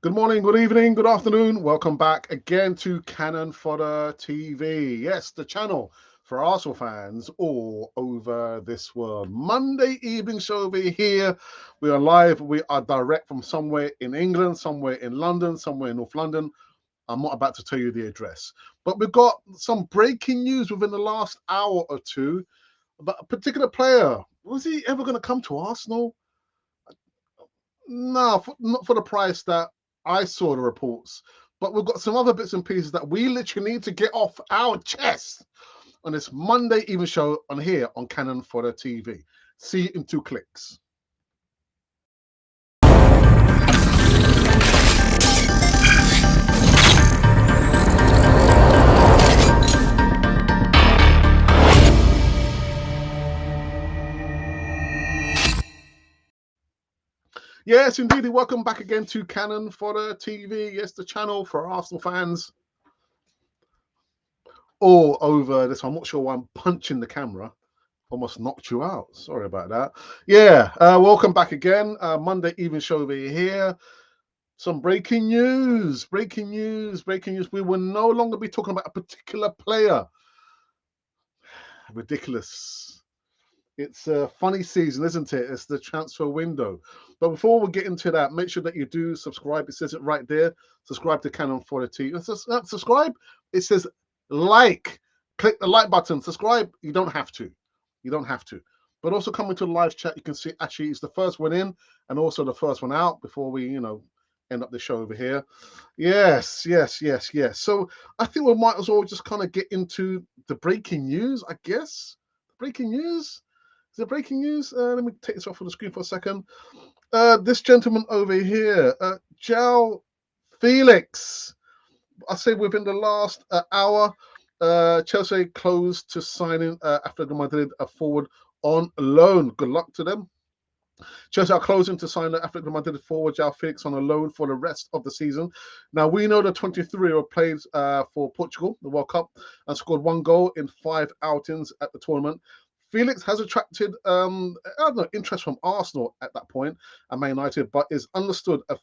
Good morning, good evening, good afternoon. Welcome back again to Cannon Fodder TV. Yes, the channel for Arsenal fans all over this world. Monday evening show over here. We are live. We are direct from somewhere in England, somewhere in London, somewhere in North London. I'm not about to tell you the address. But we've got some breaking news within the last hour or two about a particular player. Was he ever going to come to Arsenal? No, not for the price that I saw the reports. But we've got some other bits and pieces that we literally need to get off our chest on this Monday evening show on here on Cannon Fodder TV. See you in 2 clicks. Yes, indeed. Welcome back again to Cannon Fodder TV. Yes, the channel for Arsenal fans all over this. I'm not sure why I'm punching the camera. Almost knocked you out. Sorry about that. Yeah, welcome back again. Monday evening show over here. Some breaking news. Breaking news. Breaking news. We will no longer be talking about a particular player. Ridiculous. It's a funny season, isn't it? It's the transfer window. But before we get into that, make sure that you do subscribe. It says it right there. Subscribe to Cannon Fodder TV. Subscribe. It says like. Click the like button. Subscribe. You don't have to. You don't have to. But also come into the live chat. You can see actually it's the first one in and also the first one out before we, end up the show over here. Yes. So I think we might as well just kind of get into the breaking news, I guess. Breaking news? Is it breaking news? Let me take this off of the screen for a second. This gentleman over here, Joao Felix. I say within the last hour, Chelsea closed to signing Atletico Madrid a forward on loan. Good luck to them. Chelsea are closing to sign the Atletico Madrid forward Joao Felix on a loan for the rest of the season. Now, we know the 23-year-old played for Portugal, the World Cup, and scored 1 goal in 5 outings at the tournament. Felix has attracted, interest from Arsenal at that point and Man United, but is understood a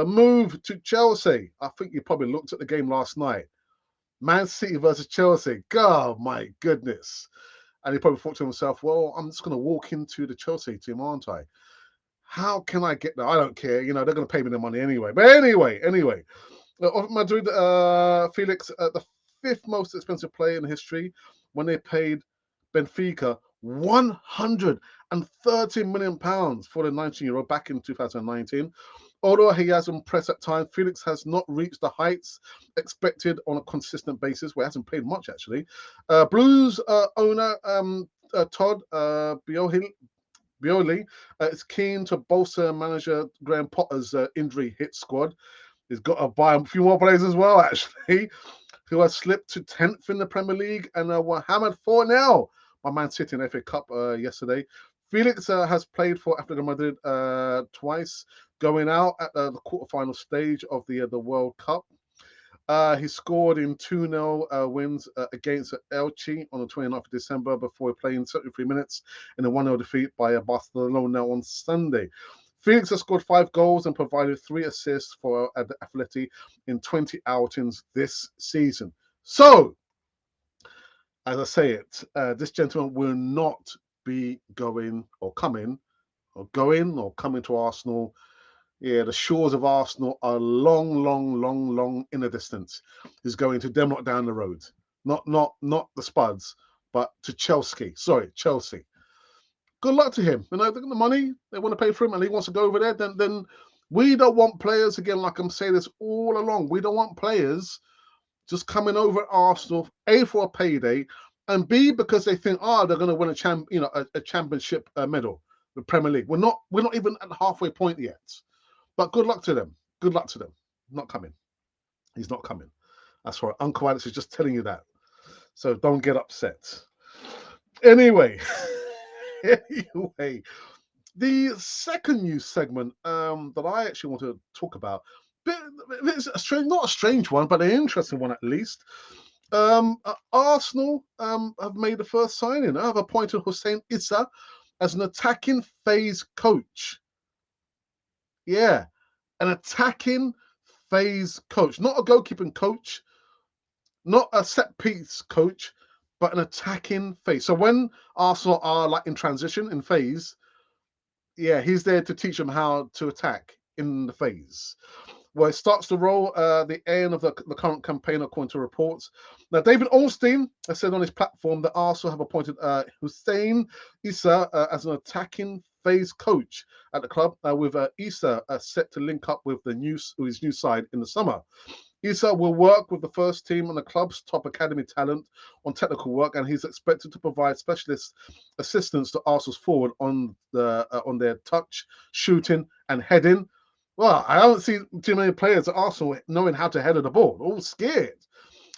move to Chelsea. I think you probably looked at the game last night. Man City versus Chelsea. God, my goodness. And he probably thought to himself, well, I'm just going to walk into the Chelsea team, aren't I? How can I get there? I don't care. They're going to pay me the money anyway. But anyway. Madrid, Felix, the 5th most expensive player in history when they paid Benfica £130 million for the 19-year-old back in 2019. Although he has impressed at times, Felix has not reached the heights expected on a consistent basis, where he hasn't played much, actually. Blues owner Todd Bioli is keen to bolster manager Graham Potter's injury hit squad. He's got to buy a few more players as well, actually, who has slipped to 10th in the Premier League and were hammered 4-0 by Man City in the FA Cup yesterday. Felix has played for Atletico Madrid twice, going out at the quarterfinal stage of the World Cup. He scored in 2-0 wins against Elche on the 29th of December before playing 73 minutes in a 1-0 defeat by Barcelona on Sunday. Felix has scored 5 goals and provided 3 assists for the Atleti in 20 outings this season. So, as I say it, this gentleman will not be going to Arsenal. Yeah, the shores of Arsenal are long in the distance. He's going to Denmark down the road. Not the Spuds, but to Chelsea. Sorry, Chelsea. Good luck to him. They've got the money, they want to pay for him, and he wants to go over there. Then we don't want players, again, like I'm saying this all along, we don't want players just coming over at Arsenal, A, for a payday, and B, because they think, they're going to win a championship medal, the Premier League. We're not even at the halfway point yet. But good luck to them. Good luck to them. Not coming. He's not coming. That's right. Uncle Alex is just telling you that. So don't get upset. Anyway, the second news segment that I actually want to talk about, it's not a strange one, but an interesting one at least. Arsenal have made the first signing. I've appointed Hussein Issa as an attacking phase coach. Yeah. an attacking phase coach, not a goalkeeping coach, not a set piece coach, but an attacking phase. So when Arsenal are like in transition in phase, yeah, he's there to teach them how to attack in the phase. Well, it starts to roll the end of the current campaign, according to reports. Now, David Ornstein has said on his platform that Arsenal have appointed Hussein Issa as an attacking phase coach at the club, with Issa set to link up with his new side in the summer. Issa will work with the first team and the club's top academy talent on technical work, and he's expected to provide specialist assistance to Arsenal's forward on their touch, shooting, and heading. Well, I don't see too many players at Arsenal knowing how to head the ball. All scared.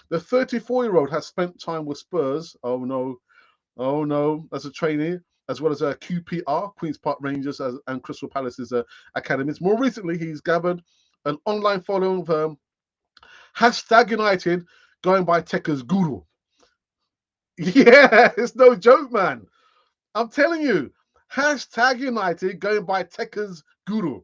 The 34-year-old has spent time with Spurs. Oh no, as a trainee, as well as a QPR, Queen's Park Rangers, and Crystal Palace's academies. More recently, he's gathered an online following of hashtag United, going by Tekker's Guru. Yeah, it's no joke, man. I'm telling you, hashtag United, going by Tekker's Guru.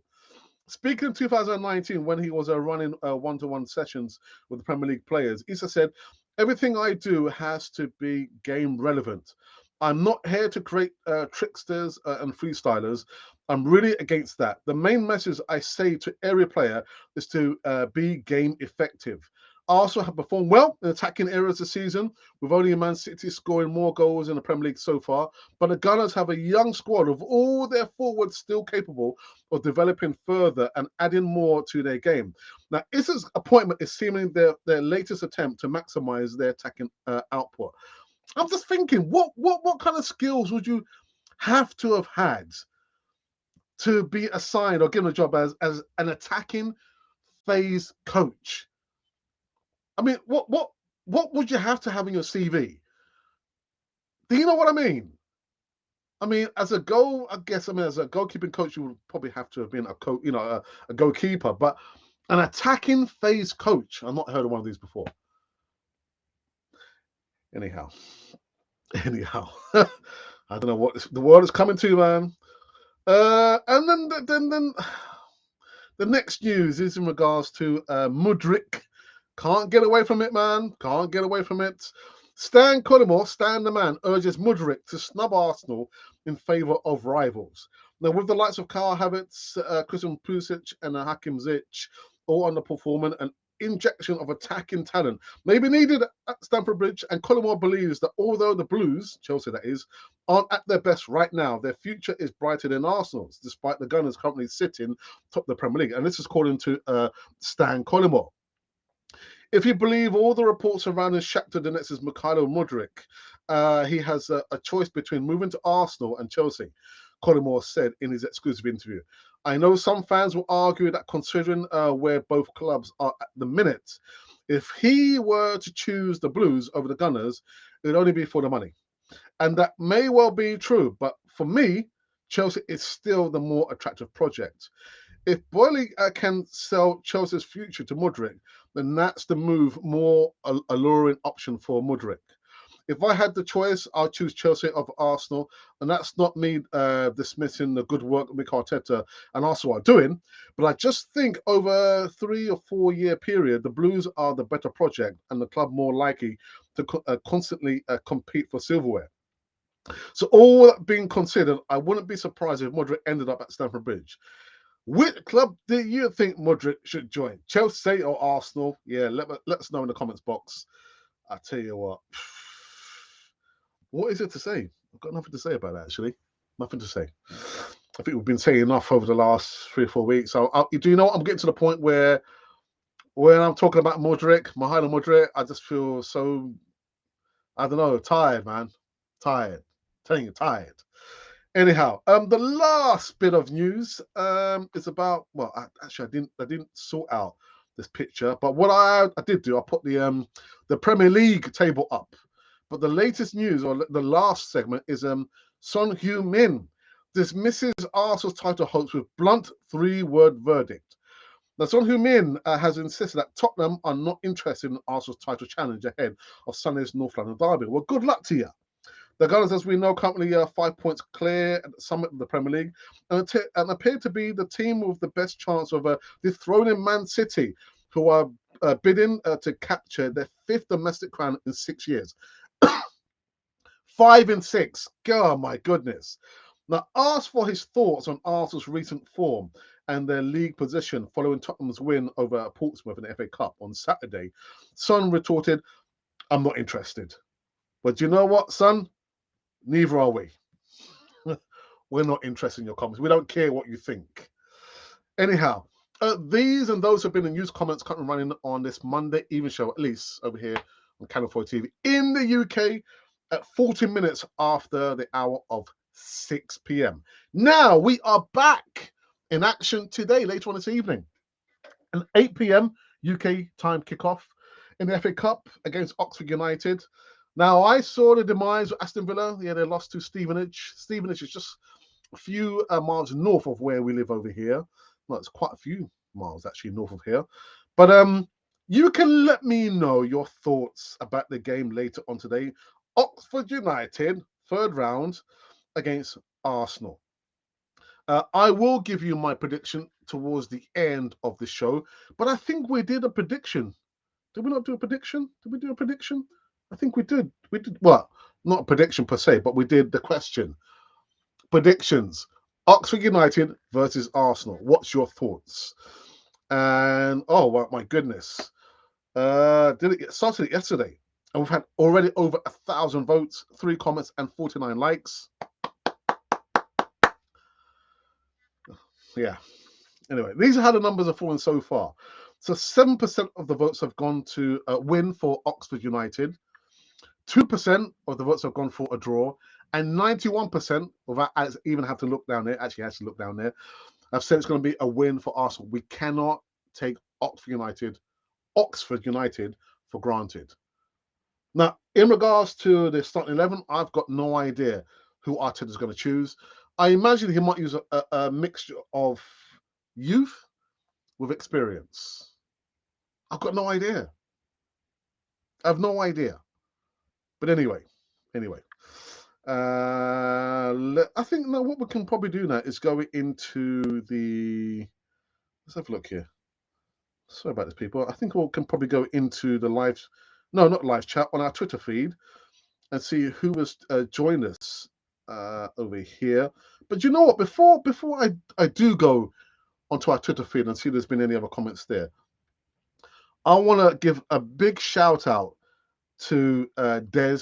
Speaking in 2019, when he was running one-to-one sessions with the Premier League players, Issa said, "Everything I do has to be game relevant. I'm not here to create tricksters and freestylers. I'm really against that. The main message I say to every player is to be game effective. Arsenal have performed well in attacking areas this season, with only Man City scoring more goals in the Premier League so far. But the Gunners have a young squad of all their forwards still capable of developing further and adding more to their game." Now, Issa's appointment is seemingly their latest attempt to maximize their attacking output. I'm just thinking, what kind of skills would you have to have had to be assigned or given a job as an attacking phase coach? I mean, what would you have to have in your CV? Do you know what I mean? I mean, as a goalkeeping coach, you would probably have to have been a goalkeeper. But an attacking phase coach, I've not heard of one of these before. Anyhow, I don't know what the world is coming to, man. And then the next news is in regards to Mudryk. Can't get away from it, man. Can't get away from it. Stan Collymore, Stan the man, urges Mudryk to snub Arsenal in favour of rivals. Now, with the likes of Karl Havertz, Christian Pulisic, and Hakim Ziyech all underperforming, an injection of attacking talent may be needed at Stamford Bridge, and Collymore believes that although the Blues, Chelsea that is, aren't at their best right now, their future is brighter than Arsenal's, despite the Gunners currently sitting top of the Premier League. And this is according to Stan Collymore. If you believe all the reports surrounding Shakhtar Donetsk's MYkhaylo Mudryk, he has a choice between moving to Arsenal and Chelsea, Collymore said in his exclusive interview. I know some fans will argue that considering where both clubs are at the minute, if he were to choose the Blues over the Gunners, it would only be for the money. And that may well be true, but for me, Chelsea is still the more attractive project. If Boyle can sell Chelsea's future to Mudryk, then that's the more alluring option for Mudryk. If I had the choice, I'll choose Chelsea over Arsenal, and that's not me dismissing the good work Mikel Arteta and Arsenal are doing, but I just think over a 3 or 4 year period, the Blues are the better project and the club more likely to constantly compete for silverware. So all that being considered, I wouldn't be surprised if Mudryk ended up at Stamford Bridge. Which club do you think Mudryk should join? Chelsea or Arsenal? Yeah, let us know in the comments box. I tell you what. What is it to say? I've got nothing to say about that, actually. Nothing to say. I think we've been saying enough over the last 3 or 4 weeks. So, do you know what? I'm getting to the point where when I'm talking about MYkhaylo Mudryk, I just feel so, I don't know, tired, man. Tired. I'm telling you, tired. Anyhow, the last bit of news is about, well, I didn't sort out this picture, but what I did do, I put the Premier League table up. But the latest news, or the last segment, is Son Heung-min dismisses Arsenal's title hopes with blunt 3-word verdict. Now, Son Heung-min has insisted that Tottenham are not interested in Arsenal's title challenge ahead of Sunday's North London derby. Well, good luck to you. The Gunners, as we know, currently are 5 points clear at the summit of the Premier League and appear to be the team with the best chance of dethroning Man City, who are bidding to capture their 5th domestic crown in 6 years. 5 and 6. God, my goodness. Now, asked for his thoughts on Arsenal's recent form and their league position following Tottenham's win over Portsmouth in the FA Cup on Saturday, Son retorted, "I'm not interested." But you know what, Son? Neither are we. We're not interested in your comments. We don't care what you think. Anyhow, these and those have been the news comments currently running on this Monday evening show, at least over here on Channel 4 TV in the UK at 40 minutes after the hour of 6 p.m. Now we are back in action today, later on this evening. An 8 p.m. UK time kickoff in the FA Cup against Oxford United. Now, I saw the demise of Aston Villa. Yeah, they lost to Stevenage. Stevenage is just a few miles north of where we live over here. Well, it's quite a few miles actually north of here. But you can let me know your thoughts about the game later on today. Oxford United, 3rd round against Arsenal. I will give you my prediction towards the end of the show, but I think we did a prediction. Did we not do a prediction? Did we do a prediction? I think we did. We did. Well, not a prediction per se, but we did the question. Predictions. Oxford United versus Arsenal. What's your thoughts? And oh well, my goodness. Did it get started yesterday? And we've had already over 1,000 votes, 3 comments, and 49 likes. Yeah. Anyway, these are how the numbers are falling so far. So 7% of the votes have gone to win for Oxford United. 2% of the votes have gone for a draw, and 91%, without even have to look down there, actually has to look down there, have said it's going to be a win for Arsenal. We cannot take Oxford United for granted. Now, in regards to the starting 11, I've got no idea who Arteta is going to choose. I imagine he might use a mixture of youth with experience. I've got no idea. I have no idea. But anyway. I think now what we can probably do now is go into the. Let's have a look here. Sorry about this, people. I think we can probably go into the live, no, not live chat, on our Twitter feed and see who has joined us over here. But you know what? Before I do go onto our Twitter feed and see if there's been any other comments there, I want to give a big shout out to Des,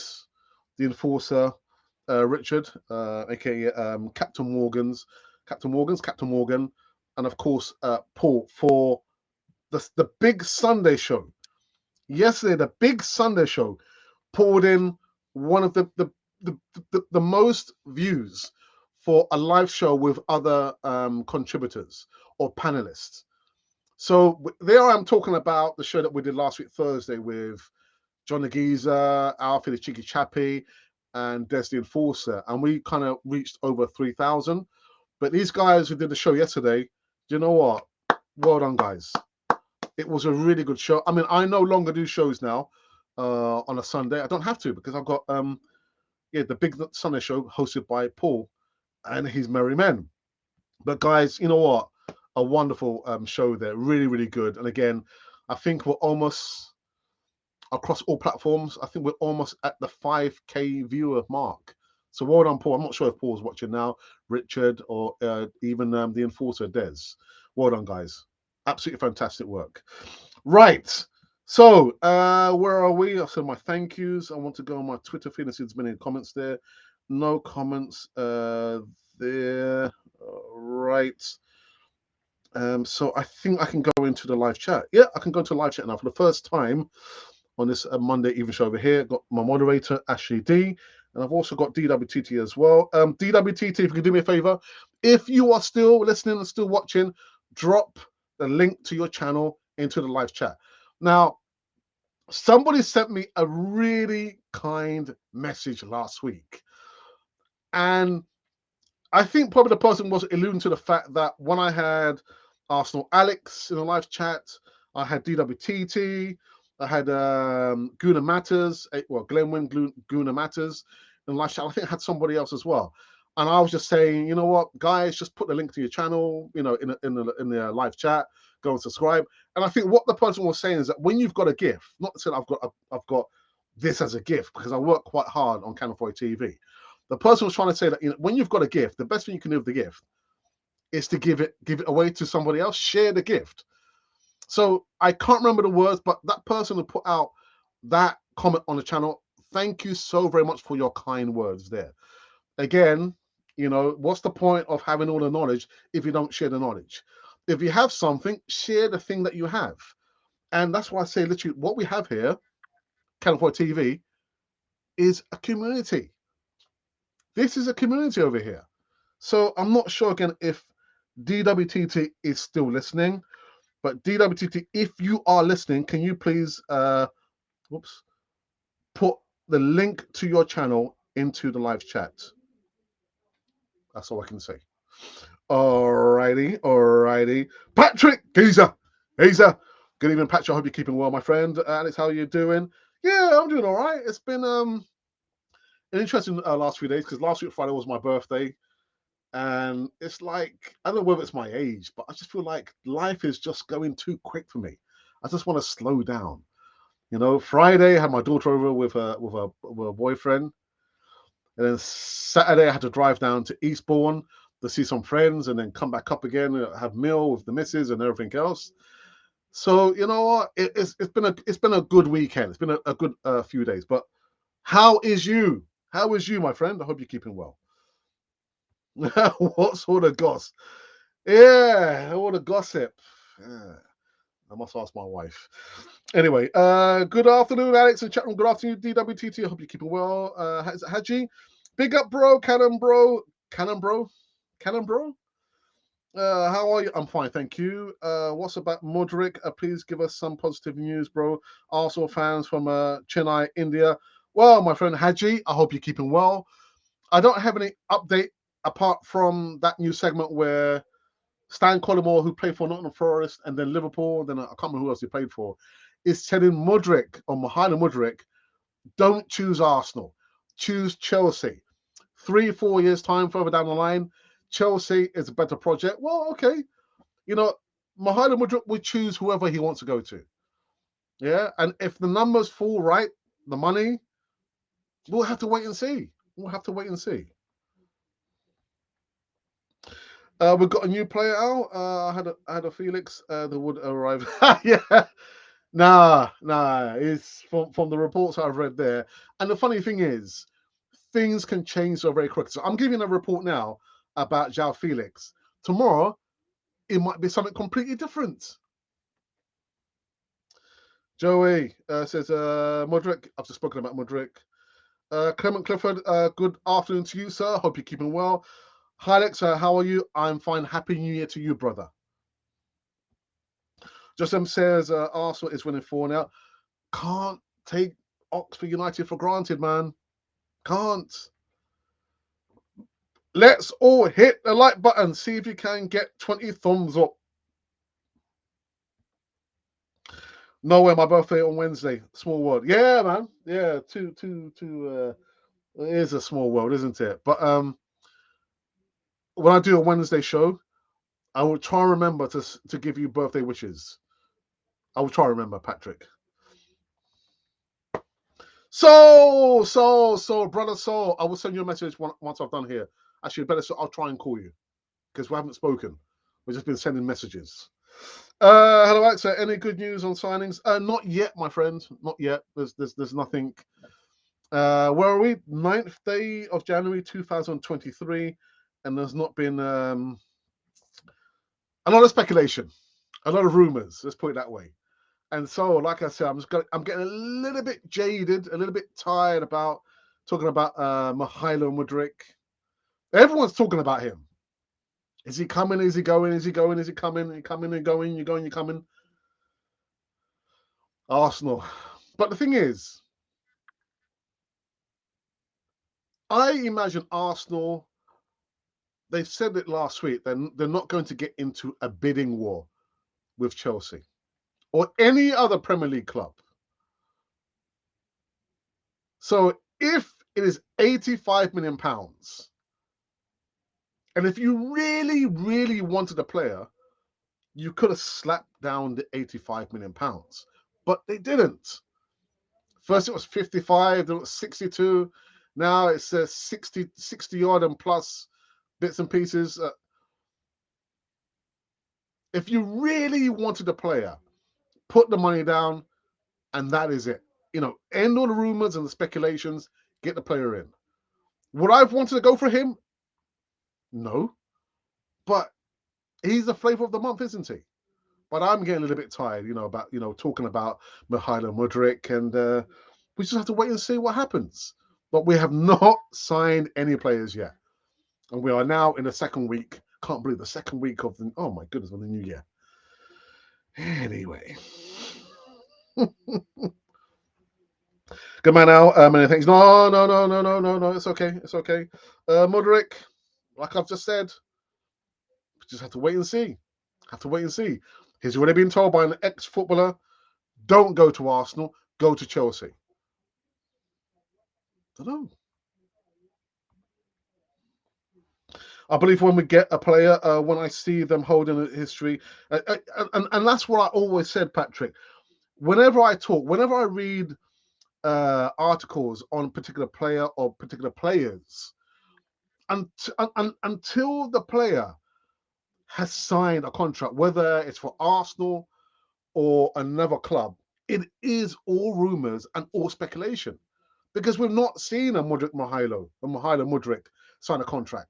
the enforcer, Richard, aka Captain Morgan, and of course Paul for the big Sunday show. Yesterday, the big Sunday show poured in one of the most views for a live show with other contributors or panelists. So there I am talking about the show that we did last week Thursday with John the Geezer, Alfie the Cheeky Chappie, and Des the Enforcer, and we kind of reached over 3,000. But these guys who did the show yesterday, you know what? Well done, guys. It was a really good show. I mean, I no longer do shows now on a Sunday. I don't have to because I've got the big Sunday show hosted by Paul and his Merry Men. But guys, you know what? A wonderful show there. Really, really good. And again, I think we're almost across all platforms. I think we're almost at the 5K viewer mark. So well done, Paul. I'm not sure if Paul's watching now, Richard, or even the enforcer, Des. Well done, guys. Absolutely fantastic work. Right. So where are we? I said my thank yous. I want to go on my Twitter feed and see if there's been any comments there. No comments there. Right. So I think I can go into the live chat. Yeah, I can go to live chat now for the first time on this Monday evening show over here. Got my moderator, Ashley D, and I've also got DWTT as well. DWTT, if you can do me a favor, if you are still listening and still watching, drop the link to your channel into the live chat. Now, somebody sent me a really kind message last week, and I think probably the person was alluding to the fact that when I had Arsenal Alex in the live chat, I had DWTT, I had Guna Matters, well, Glenwyn Guna Matters in live chat. I think I had somebody else as well. And I was just saying, you know what, guys, just put the link to your channel, in the live chat, go and subscribe. And I think what the person was saying is that when you've got a gift, not to say I've got this as a gift, because I work quite hard on Cannon 4 TV. The person was trying to say that when you've got a gift, the best thing you can do with the gift is to give it away to somebody else, share the gift. So I can't remember the words, but that person who put out that comment on the channel, thank you so very much for your kind words there. Again, what's the point of having all the knowledge if you don't share the knowledge? If you have something, share the thing that you have. And that's why I say literally what we have here, Cannon 4 TV, is a community. This is a community over here. So I'm not sure again if DWTT is still listening, but DWTT, if you are listening, can you please put the link to your channel into the live chat? That's all I can say. Alrighty. Patrick, Geezer. Good evening, Patrick. I hope you're keeping well, my friend. Alex, how are you doing? Yeah, I'm doing all right. It's been an interesting last few days, because last week Friday was my birthday. And it's like, I don't know whether it's my age, but I just feel like life is just going too quick for me. I just want to slow down. Friday I had my daughter over with a boyfriend. And then Saturday I had to drive down to Eastbourne to see some friends and then come back up again and have meal with the missus and everything else. So you know what? It's been a good weekend. It's been a good few days. But how is you? How is you, my friend? I hope you're keeping well. What sort of gossip? Yeah, all the gossip. Yeah. I must ask my wife. Anyway, good afternoon, Alex and Chatroom. Good afternoon, DWTT. I hope you're keeping well. Haji, big up, bro. Cannon, bro. How are you? I'm fine, thank you. What's about Mudryk? Please give us some positive news, bro. Arsenal fans from Chennai, India. Well, my friend Haji, I hope you're keeping well. I don't have any update apart from that new segment where Stan Collymore, who played for Nottingham Forest and then Liverpool, then I can't remember who else he played for, is telling MYkhaylo Mudryk, don't choose Arsenal, choose Chelsea. 3-4 years time further down the line, Chelsea is a better project. Well, okay, MYkhaylo Mudryk would choose whoever he wants to go to. Yeah, and if the numbers fall right, the money, we'll have to wait and see. We've got a new player out. I had a Felix that would arrive. Yeah, nah. It's from the reports I've read there. And the funny thing is, things can change so very quickly. So I'm giving a report now about Joao Felix. Tomorrow, it might be something completely different. Joey says, Mudryk. I've just spoken about Mudryk. Clement Clifford, good afternoon to you, sir. Hope you're keeping well. Hi, Alex. How are you? I'm fine. Happy New Year to you, brother. Justin says Arsenal is winning 4 now. Can't take Oxford United for granted, man. Can't. Let's all hit the like button. See if you can get 20 thumbs up. No way, my birthday on Wednesday. Small world. Yeah, man. Yeah, it is a small world, isn't it? But when I do a Wednesday show, I will try and remember to give you birthday wishes. I will try and remember, Patrick. So, brother Soul, I will send you a message once I've done here. Actually, better so I'll try and call you because we haven't spoken. We've just been sending messages. Hello, Alex. Any good news on signings? Not yet, my friend. Not yet. There's nothing. Where are we? 9th day of January 2023, and there's not been a lot of speculation, a lot of rumors. Let's put it that way. And so, like I said, I'm getting a little bit jaded, a little bit tired about talking about MYkhaylo Mudryk. Everyone's talking about him. Is he coming? Is he going? Is he going? Is he coming? He coming and going? You're going, you're coming. Arsenal. But the thing is, I imagine Arsenal, they said it last week, they're not going to get into a bidding war with Chelsea or any other Premier League club. So if It is £85 million. And if you really, really wanted a player, you could have slapped down the £85 million. But they didn't. First it was 55, then it was 62. Now it's 60 odd and plus bits and pieces. If you really wanted a player, put the money down, and that is it. End all the rumors and the speculations, get the player in. Would I have wanted to go for him? No. But he's the flavor of the month, isn't he? But I'm getting a little bit tired, about talking about MYkhaylo Mudryk, and we just have to wait and see what happens. But we have not signed any players yet, and we are now in the second week. Can't believe the second week of the oh my goodness, of the new year. Anyway, good man, Al. Many thanks. No. It's okay. It's okay. Mudryk, like I've just said, we just have to wait and see. Have to wait and see. He's already been told by an ex-footballer, don't go to Arsenal, go to Chelsea. I don't know. I believe when we get a player, when I see them holding a history, and that's what I always said, Patrick. Whenever I talk, whenever I read articles on a particular player or particular players, until the player has signed a contract, whether it's for Arsenal or another club, it is all rumours and all speculation. Because we've not seen a MYkhaylo Mudryk sign a contract.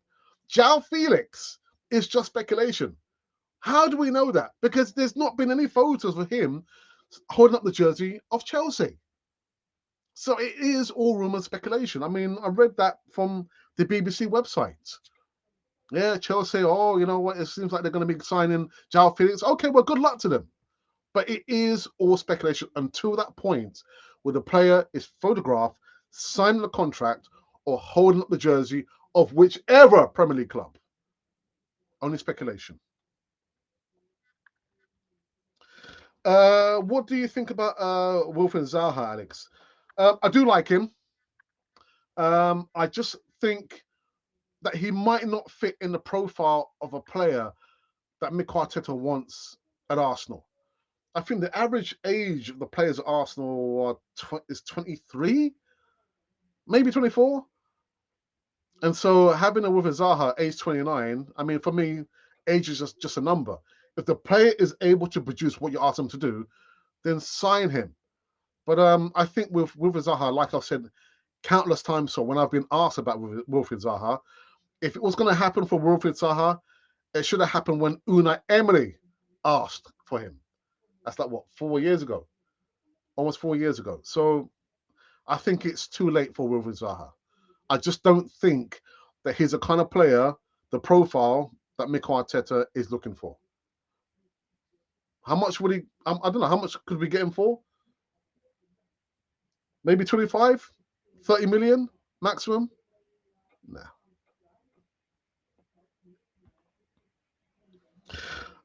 Joao Felix is just speculation. How do we know that? Because there's not been any photos of him holding up the jersey of Chelsea. So it is all rumour and speculation. I mean, I read that from the BBC website. Yeah, Chelsea, oh, you know what? It seems like they're going to be signing Joao Felix. Okay, well, good luck to them. But it is all speculation until that point where the player is photographed, signing a contract, or holding up the jersey of whichever Premier League club. Only speculation. What do you think about Wilfried Zaha, Alex? I do like him. I just think that he might not fit in the profile of a player that Mikel Arteta wants at Arsenal. I think the average age of the players at Arsenal is 23, maybe 24. And so having a Wilfried Zaha, age 29, I mean, for me, age is just a number. If the player is able to produce what you ask him to do, then sign him. But I think with Wilfried Zaha, like I've said countless times, so when I've been asked about Wilfried Zaha, if it was going to happen for Wilfried Zaha, it should have happened when Unai Emery asked for him. That's like, what, 4 years ago? Almost 4 years ago. So I think it's too late for Wilfried Zaha. I just don't think that he's the kind of player, the profile that Mikel Arteta is looking for. How much would he? I don't know. How much could we get him for? Maybe 25, 30 million maximum? Nah.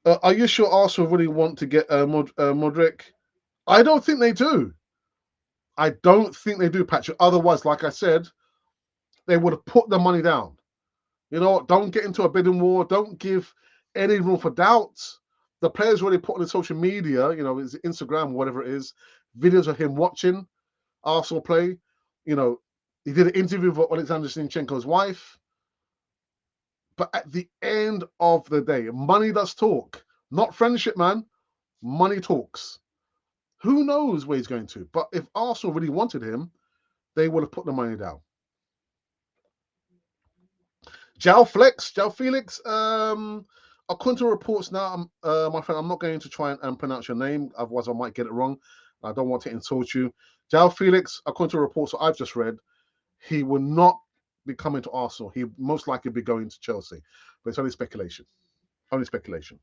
Are you sure Arsenal really want to get Mudryk? I don't think they do. I don't think they do, Patrick. Otherwise, like I said, they would have put the money down. You know what? Don't get into a bidding war. Don't give any room for doubts. The players already put on his social media, his Instagram, whatever it is, videos of him watching Arsenal play. He did an interview with Alexander Zinchenko's wife. But at the end of the day, money does talk. Not friendship, man. Money talks. Who knows where he's going to? But if Arsenal really wanted him, they would have put the money down. Joao Felix, according to reports now, my friend, I'm not going to try and pronounce your name, otherwise I might get it wrong. I don't want to insult you. Joao Felix, according to reports that I've just read, he will not be coming to Arsenal. He most likely be going to Chelsea. But it's only speculation. Only speculation.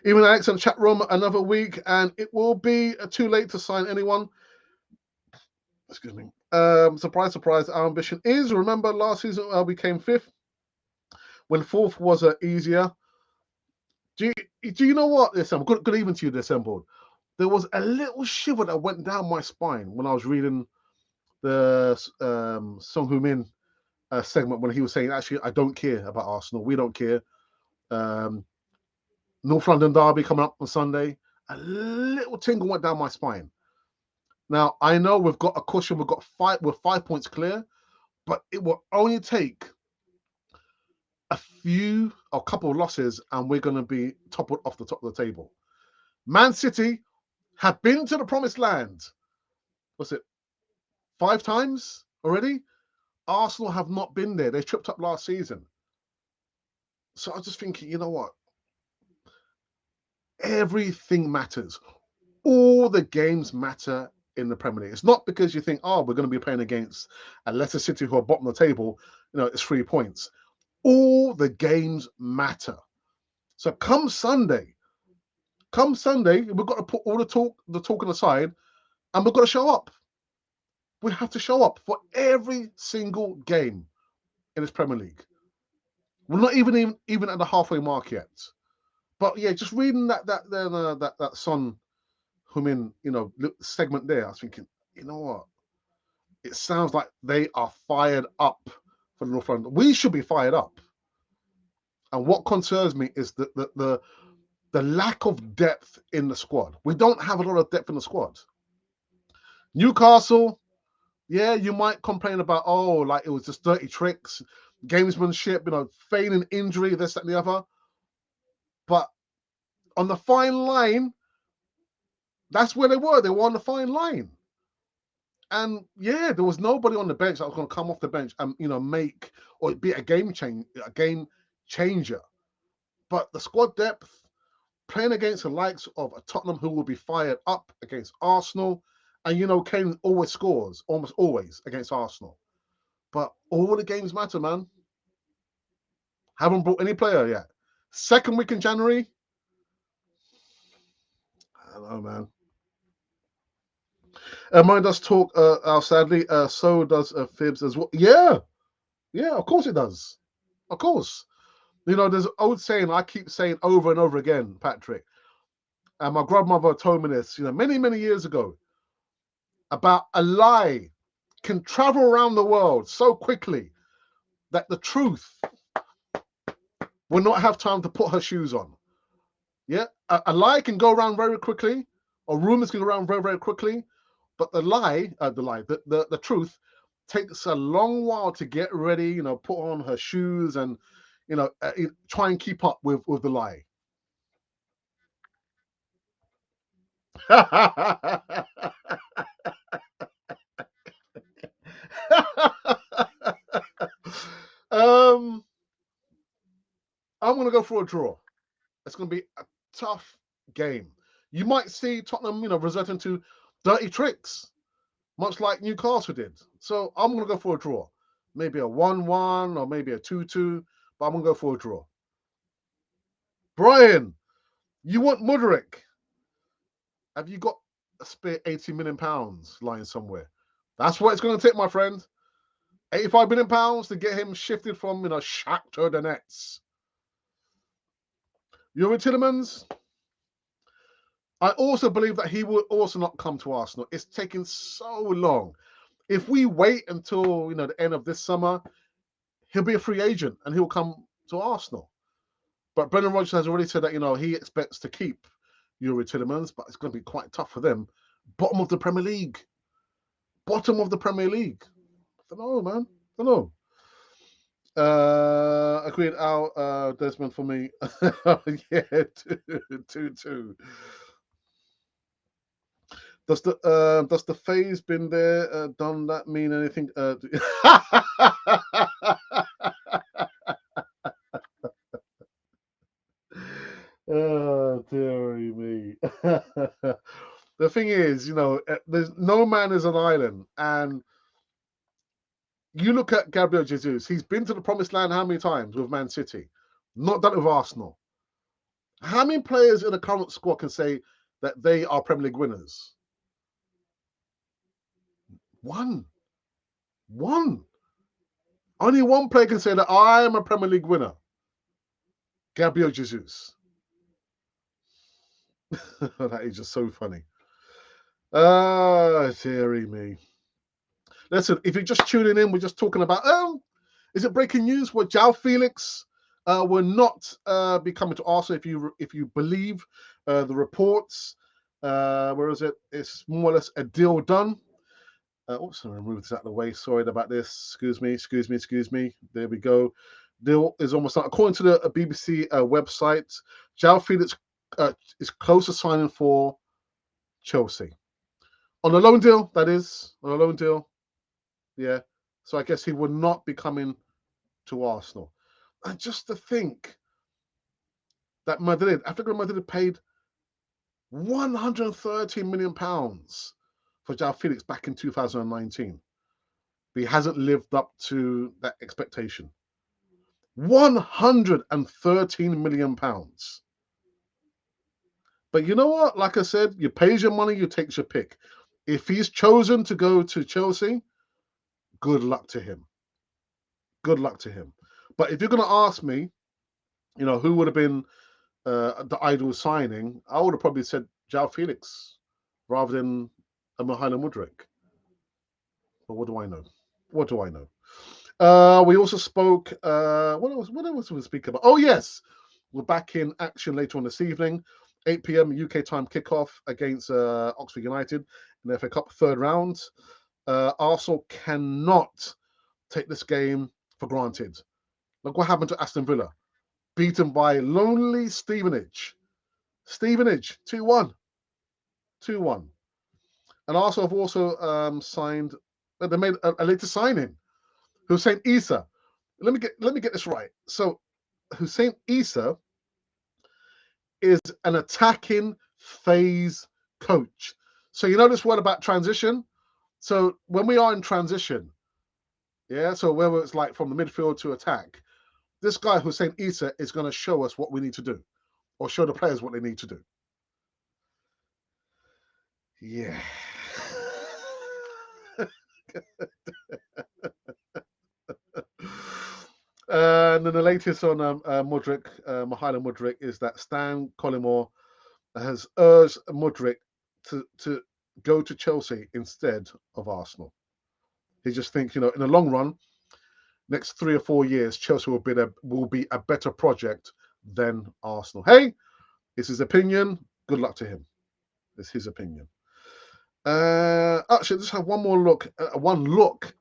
Even Alex in the chat room, another week, and it will be too late to sign anyone. Excuse me. Surprise, surprise. Our ambition is, remember last season we came 5th, when 4th was easier. Do you know what? Good evening to you, December. There was a little shiver that went down my spine when I was reading Song Heung-min segment when he was saying, actually, I don't care about Arsenal. We don't care. North London derby coming up on Sunday. A little tingle went down my spine. Now, I know we've got a cushion. We're 5 points clear, but it will only take a couple of losses, and we're going to be toppled off the top of the table. Man City have been to the promised land. What's it? 5 times already? Arsenal have not been there. They tripped up last season. So I was just thinking, you know what? Everything matters. All the games matter in the Premier League. It's not because you think, oh, we're going to be playing against a Leicester City who are bottom of the table. It's 3 points. All the games matter. So come Sunday, we've got to put all the talking aside, and we've got to show up. We have to show up for every single game in this Premier League. We're not even at the halfway mark yet. But yeah, just reading that Son Heung-min, segment there, I was thinking, you know what? It sounds like they are fired up for the North London. We should be fired up. And what concerns me is the lack of depth in the squad. We don't have a lot of depth in the squad. Newcastle, yeah, you might complain about, like it was just dirty tricks, gamesmanship, feigning injury, this, that, and the other. But on the fine line, that's where they were. They were on the fine line. And yeah, there was nobody on the bench that was going to come off the bench and make or be a game changer. But the squad depth, playing against the likes of a Tottenham who will be fired up against Arsenal, and Kane always scores, almost always against Arsenal. But all the games matter, man. Haven't brought any player yet. Second week in January, I don't know, man. Mine does talk, sadly. So does Fibs as well. Yeah, of course it does. Of course. There's an old saying I keep saying over and over again, Patrick. And my grandmother told me this, many, many years ago, about a lie can travel around the world so quickly that the truth will not have time to put her shoes on. Yeah, a lie can go around very quickly, or rumors can go around very, very quickly, but the truth takes a long while to get ready, put on her shoes and, try and keep up with the lie. I'm going to go for a draw. It's going to be a tough game. You might see Tottenham, resorting to dirty tricks, much like Newcastle did. So I'm going to go for a draw. Maybe a 1-1 or maybe a 2-2, but I'm going to go for a draw. Brian, you want Mudryk? Have you got a spare £80 million lying somewhere? That's what it's going to take, my friend. £85 million to get him shifted from, Shakhtar Donetsk. Youri Tielemans, I also believe that he will also not come to Arsenal. It's taking so long. If we wait until the end of this summer, he'll be a free agent and he'll come to Arsenal. But Brendan Rodgers has already said that he expects to keep Youri Tielemans, but it's going to be quite tough for them. Bottom of the Premier League. I don't know, man. I don't know. Agreed, Al Desmond for me. Yeah, 2-2. Does the phase been there? Done that mean anything? Oh, dearie me. The thing is, there's no man is an island, and you look at Gabriel Jesus. He's been to the promised land how many times with Man City? Not done it with Arsenal. How many players in the current squad can say that they are Premier League winners? One. Only one player can say that I am a Premier League winner. Gabriel Jesus. That is just so funny. Dearie me. Listen, if you're just tuning in, we're just talking about, is it breaking news? Well, Joao Felix will not be coming to Arsenal if you believe the reports. Where is it? It's more or less a deal done. Oops, I removed this out of the way. Sorry about this. Excuse me. There we go. Deal is almost done. According to the BBC website, Joao Felix is close to signing for Chelsea. On a loan deal, that is. On a loan deal. Yeah. So I guess he would not be coming to Arsenal. And just to think that Atletico Madrid paid £130 million for Joao Felix back in 2019. But he hasn't lived up to that expectation. £113 million. But you know what? Like I said, you pays your money, you takes your pick. If he's chosen to go to Chelsea, good luck to him. Good luck to him. But if you're going to ask me, who would have been the ideal signing, I would have probably said Joao Felix rather than MYkhaylo Mudryk. But what do I know? What do I know? We also spoke. What else we speak about? Oh yes, we're back in action later on this evening, 8 p.m. UK time kickoff against Oxford United in the FA Cup third round. Arsenal cannot take this game for granted. Look what happened to Aston Villa, beaten by lonely Stevenage. 2-1. 2-1. And Arsenal have also signed. They made a later signing. Hussein Issa. Let me get this right. So Hussein Issa is an attacking phase coach. So you know this word about transition. So when we are in transition, yeah. So whether it's like from the midfield to attack, this guy Hussein Issa is going to show us what we need to do, or show the players what they need to do. Yeah. And then the latest on MYkhaylo Mudryk, is that Stan Collymore has urged Mudryk to go to Chelsea instead of Arsenal. He just thinks, in the long run, next 3 or 4 years, Chelsea will be a better project than Arsenal. Hey, it's his opinion. Good luck to him. It's his opinion. Actually, just have one look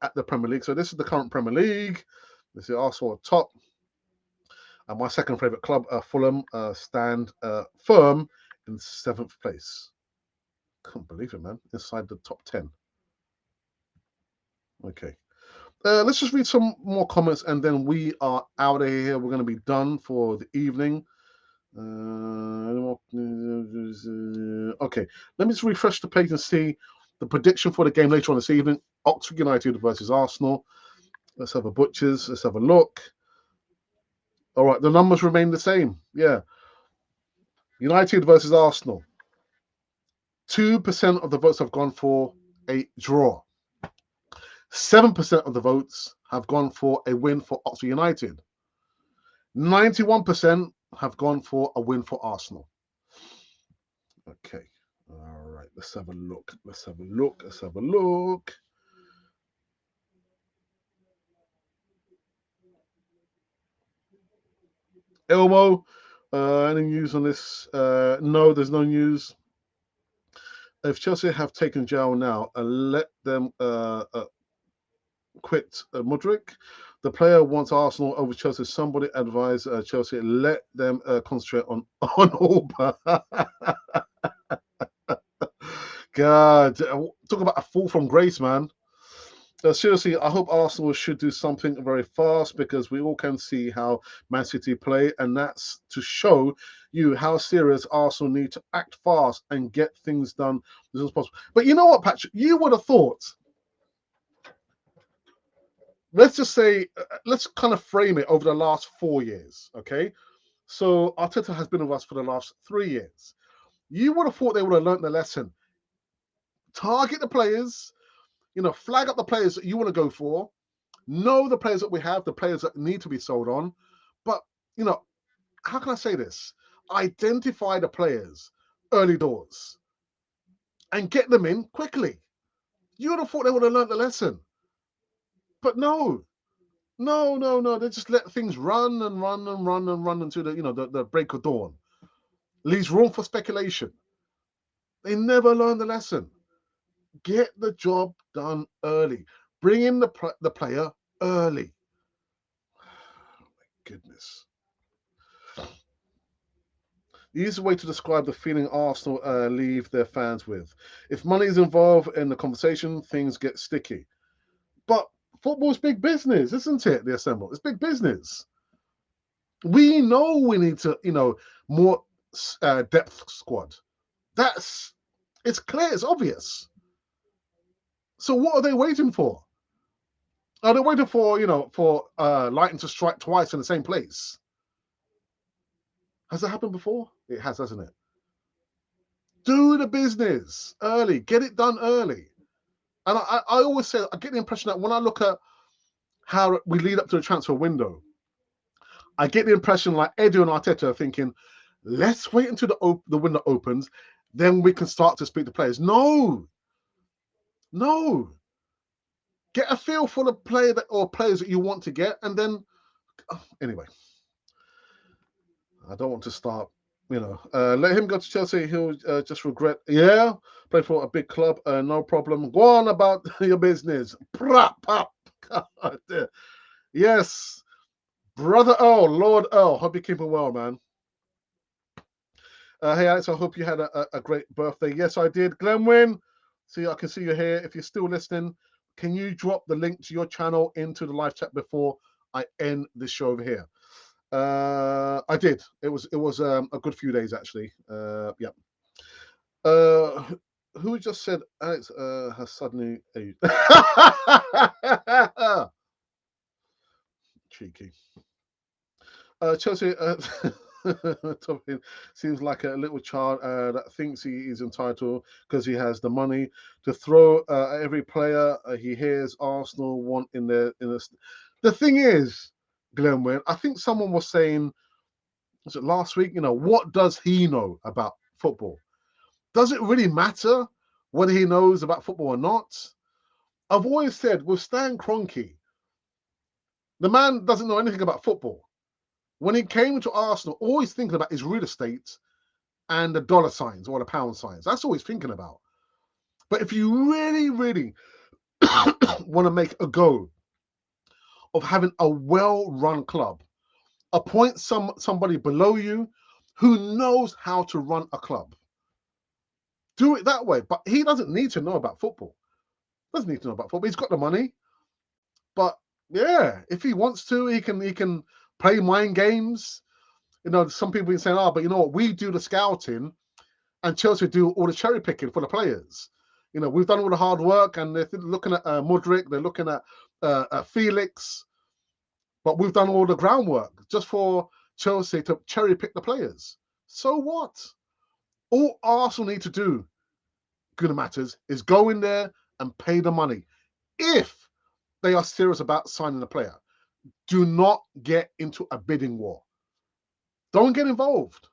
at the Premier League. So this is the current Premier League. This is Arsenal at top. And my second favourite club, Fulham, stand firm in 7th place. Can't believe it, man. Inside the top 10. Okay. Let's just read some more comments and then we are out of here. We're going to be done for the evening. Okay. Let me just refresh the page and see the prediction for the game later on this evening. Oxford United versus Arsenal. Let's have a butchers. Let's have a look. All right. The numbers remain the same. Yeah. United versus Arsenal. 2% of the votes have gone for a draw. 7% of the votes have gone for a win for Oxford United. 91% have gone for a win for Arsenal. Okay. All right. Let's have a look. Elmo, any news on this? No, there's no news. If Chelsea have taken Joao now and let them quit Mudryk, the player wants Arsenal over Chelsea. Somebody advise Chelsea, let them concentrate on Auba. God, talk about a fall from grace, man. Seriously, I hope Arsenal should do something very fast because we all can see how Man City play, and that's to show you how serious Arsenal need to act fast and get things done as soon as possible. But you know what, Patrick? You would have thought, let's just say, let's kind of frame it over the last 4 years, okay? So Arteta has been with us for the last 3 years. You would have thought they would have learned the lesson. Target the players, flag up the players that you want to go for. Know the players that we have, the players that need to be sold on. But, how can I say this? Identify the players early doors and get them in quickly. You would have thought they would have learned the lesson. But no. They just let things run and run and run and run until the break of dawn. Leaves room for speculation. They never learn the lesson. Get the job done early. Bring in the player early. Goodness. The easiest way to describe the feeling Arsenal leave their fans with. If money is involved in the conversation, things get sticky. But football's big business, isn't it, the Assemble? It's big business. We know we need to, more depth squad. It's clear, it's obvious. So what are they waiting for? Are they waiting for, lightning to strike twice in the same place? Has that happened before? It has, hasn't it? Do the business early. Get it done early. And I always say, I get the impression that when I look at how we lead up to the transfer window, I get the impression like Edu and Arteta are thinking, let's wait until the window opens, then we can start to speak to players. No. Get a feel for the player or players that you want to get, and then anyway. I don't want to start, let him go to Chelsea. He'll just regret. Yeah, play for a big club, no problem. Go on about your business. Yes, brother Earl, Lord Earl. Hope you're keeping well, man. Hey, Alex, I hope you had a great birthday. Yes, I did. Glenwyn, see, I can see you here. If you're still listening, can you drop the link to your channel into the live chat before I end this show over here? I did. It was a good few days actually. Yeah. Who just said Alex has suddenly aged? Cheeky. Chelsea seems like a little child that thinks he is entitled because he has the money to throw at every player he hears Arsenal want in the. The thing is, Glenwyn, I think someone was saying, was it last week? What does he know about football? Does it really matter whether he knows about football or not? I've always said with Stan Kroenke, the man doesn't know anything about football. When he came to Arsenal, all he's thinking about is real estate and the dollar signs or the pound signs. That's all he's thinking about. But if you really, really want to make a go of having a well-run club, appoint somebody below you who knows how to run a club. Do it that way. But he doesn't need to know about football. Doesn't need to know about football. He's got the money. But yeah, if he wants to, he can play mind games. Some people are saying, but you know what? We do the scouting and Chelsea do all the cherry picking for the players. We've done all the hard work and they're looking at Mudryk, they're looking at Felix, but we've done all the groundwork just for Chelsea to cherry pick the players. So what? All Arsenal need to do, good matters, is go in there and pay the money. If they are serious about signing a player, do not get into a bidding war. Don't get involved.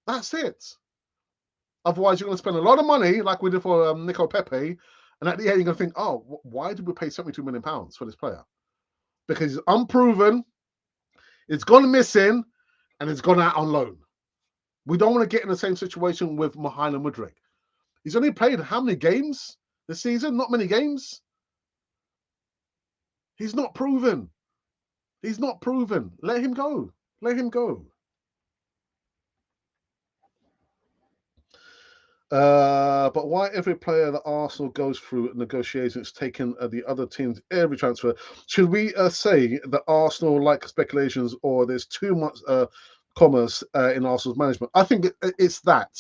That's it. Otherwise, you're going to spend a lot of money, like we did for Nico Pepe, and at the end, you're going to think, why did we pay £72 million for this player? Because he's unproven, it's gone missing, and it's gone out on loan. We don't want to get in the same situation with MYkhaylo Mudryk. He's only played how many games this season? Not many games. He's not proven. He's not proven. Let him go. Let him go. But why every player that Arsenal goes through negotiations taking the other teams every transfer? Should we say that Arsenal like speculations or there's too much commerce in Arsenal's management? I think it's that.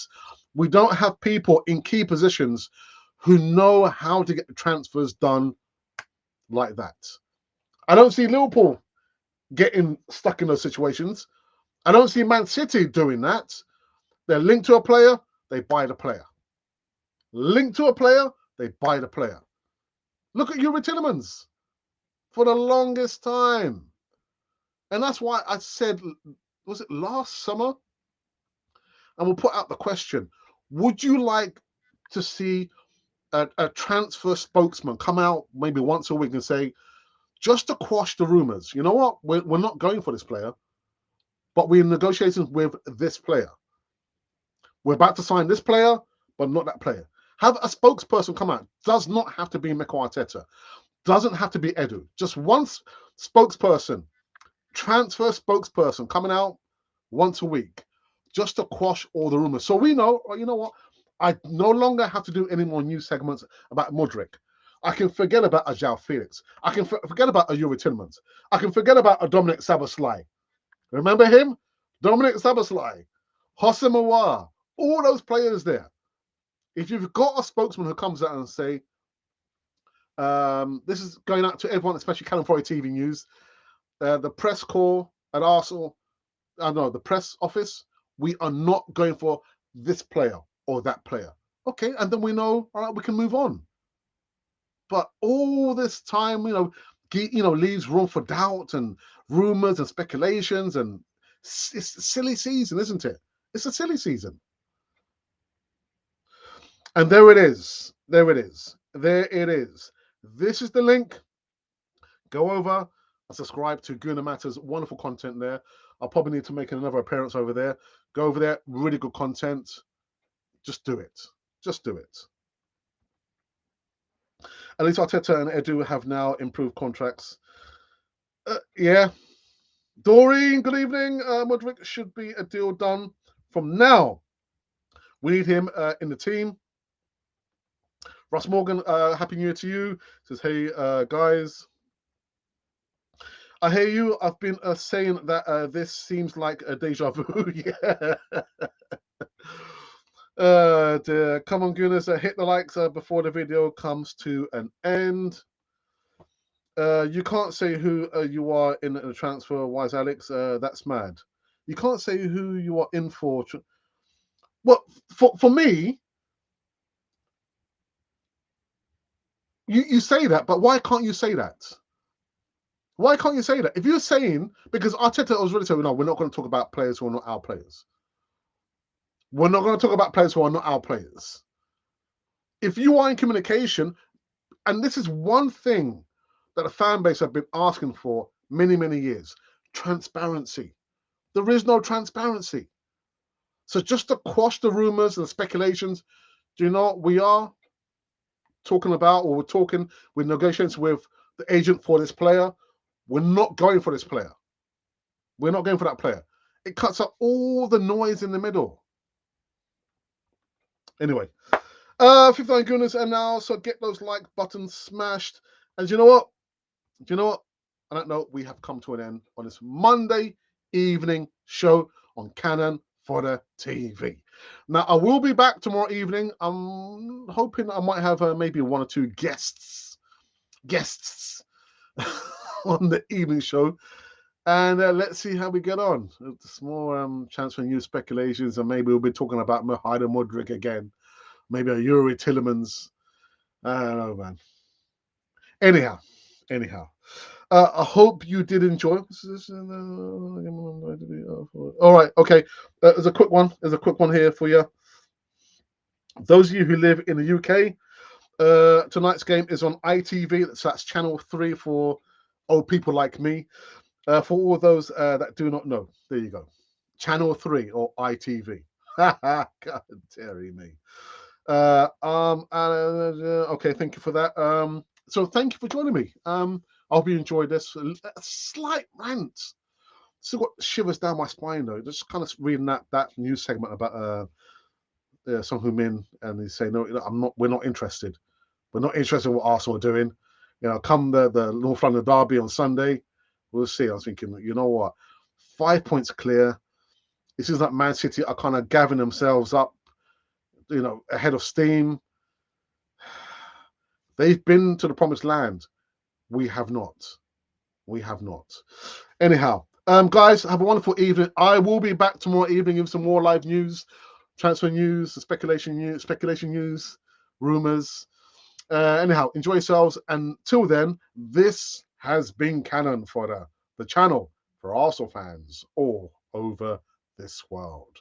We don't have people in key positions who know how to get the transfers done like that. I don't see Liverpool getting stuck in those situations. I don't see Man City doing that. They're linked to a player, they buy the player. Linked to a player, they buy the player. Look at Yuri Tillemans for the longest time. And that's why I said, was it last summer? And we'll put out the question, would you like to see a transfer spokesman come out maybe once a week and say, just to quash the rumours. You know what? We're not going for this player, but we're in negotiations with this player. We're about to sign this player, but not that player. Have a spokesperson come out. Does not have to be Mikel Arteta. Doesn't have to be Edu. Just one spokesperson, transfer spokesperson coming out once a week, just to quash all the rumors. So we know, you know what? I no longer have to do any more news segments about Mudryk. I can forget about a Joao Felix. I can forget about a Yuri Tillmans. I can forget about a Dominic Szoboszlai. Remember him? Dominic Szoboszlai, Hossein Mawar, all those players there. If you've got a spokesman who comes out and say, this is going out to everyone, especially Callum Forey TV News, the press corps at Arsenal, the press office, we are not going for this player or that player. Okay, and then we know, all right, we can move on. But all this time, leaves room for doubt and rumors and speculations, and it's a silly season, isn't it? It's a silly season. And there it is. There it is. There it is. This is the link. Go over and subscribe to Guna Matter's wonderful content there. I'll probably need to make another appearance over there. Go over there. Really good content. Just do it. Just do it. At least Arteta and Edu have now improved contracts. Yeah. Doreen, good evening. Mudryk should be a deal done from now. We need him in the team. Russ Morgan, Happy New Year to you. Says, hey, guys. I hear you. I've been saying that this seems like a deja vu. Yeah. Come on, goodness. Hit the likes before the video comes to an end. You can't say who you are in the transfer, Wise Alex. That's mad. You can't say who you are in for. Well, for me, you say that, but why can't you say that? Why can't you say that? If you're saying, because Arteta was really saying, no, we're not going to talk about players who are not our players. We're not going to talk about players who are not our players. If you are in communication, and this is one thing that the fan base have been asking for many, many years, transparency. There is no transparency. So just to quash the rumors and the speculations, do you know what we are talking about, or we're talking with negotiations with the agent for this player? We're not going for this player. We're not going for that player. It cuts out all the noise in the middle. Anyway, 59 goodness and now, so get those like buttons smashed. And do you know what? Do you know what? I don't know. We have come to an end on this Monday evening show on Canon Fodder TV. Now, I will be back tomorrow evening. I'm hoping I might have maybe one or two guests on the evening show. And let's see how we get on. Some more transfer news speculations, and maybe we'll be talking about MYkhaylo Mudryk again. Maybe a Yuri Tillmans. I don't know, man. Anyhow. I hope you did enjoy. All right, okay. There's a quick one. There's a quick one here for you. Those of you who live in the UK, tonight's game is on ITV. So that's Channel 3 for old people like me. For all those that do not know, there you go. Channel 3 or ITV. God, Terry me. Okay, thank you for that. So thank you for joining me. I hope you enjoyed this. A slight rant. Still got shivers down my spine though. Just kind of reading that news segment about Son Heung-min, and they say no, we're not interested. We're not interested in what Arsenal are doing. Come the North London derby on Sunday, we'll see. I was thinking, you know what? 5 points clear. It seems like Man City are kind of gathering themselves up, ahead of steam. They've been to the promised land. We have not. Anyhow, guys, have a wonderful evening. I will be back tomorrow evening with some more live news, transfer news, speculation news, rumors. Anyhow, enjoy yourselves. Until then, this has been Canon Fodder, the channel for Arsenal fans all over this world.